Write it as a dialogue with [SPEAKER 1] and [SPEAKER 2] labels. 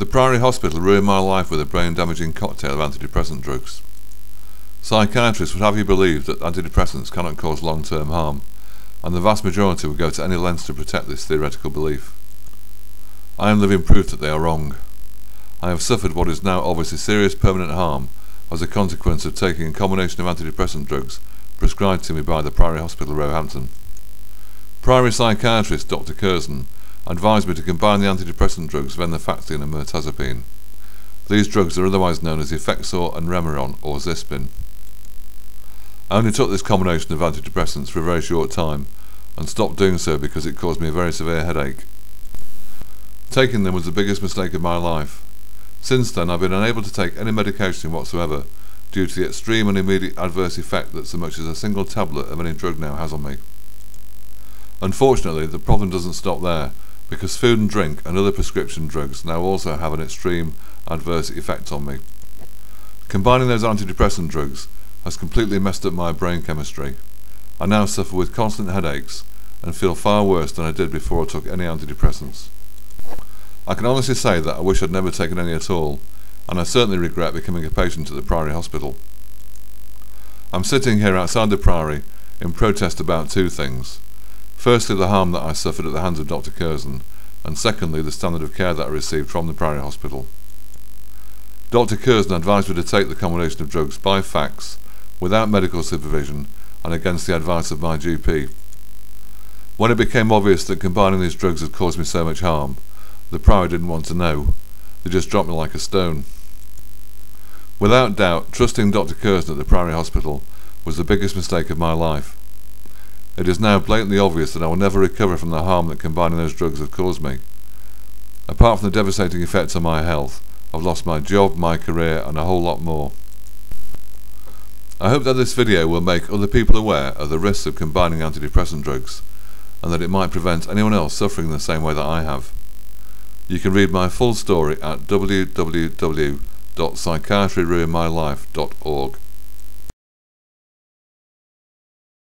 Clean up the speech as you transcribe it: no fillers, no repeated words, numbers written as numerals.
[SPEAKER 1] The Priory Hospital ruined my life with a brain-damaging cocktail of antidepressant drugs. Psychiatrists would have you believe that antidepressants cannot cause long-term harm, and the vast majority would go to any lengths to protect this theoretical belief. I am living proof that they are wrong. I have suffered what is now obviously serious permanent harm as a consequence of taking a combination of antidepressant drugs prescribed to me by the Priory Hospital Roehampton. Priory psychiatrist Dr. Curzon advised me to combine the antidepressant drugs venlafaxine and mirtazapine. These drugs are otherwise known as Effexor and Remeron, or Zispin. I only took this combination of antidepressants for a very short time and stopped doing so because it caused me a very severe headache. Taking them was the biggest mistake of my life. Since then I've been unable to take any medication whatsoever due to the extreme and immediate adverse effect that so much as a single tablet of any drug now has on me. Unfortunately, the problem doesn't stop there, because food and drink and other prescription drugs now also have an extreme adverse effect on me. Combining those antidepressant drugs has completely messed up my brain chemistry. I now suffer with constant headaches and feel far worse than I did before I took any antidepressants. I can honestly say that I wish I'd never taken any at all, and I certainly regret becoming a patient at the Priory Hospital. I'm sitting here outside the Priory in protest about two things. Firstly, the harm that I suffered at the hands of Dr. Curzon, and secondly, the standard of care that I received from the Priory Hospital. Dr. Curzon advised me to take the combination of drugs by fax, without medical supervision, and against the advice of my GP. When it became obvious that combining these drugs had caused me so much harm, the Priory didn't want to know. They just dropped me like a stone. Without doubt, trusting Dr. Curzon at the Priory Hospital was the biggest mistake of my life. It is now blatantly obvious that I will never recover from the harm that combining those drugs have caused me. Apart from the devastating effects on my health, I've lost my job, my career, and a whole lot more. I hope that this video will make other people aware of the risks of combining antidepressant drugs, and that it might prevent anyone else suffering the same way that I have. You can read my full story at www.psychiatryruinmylife.org.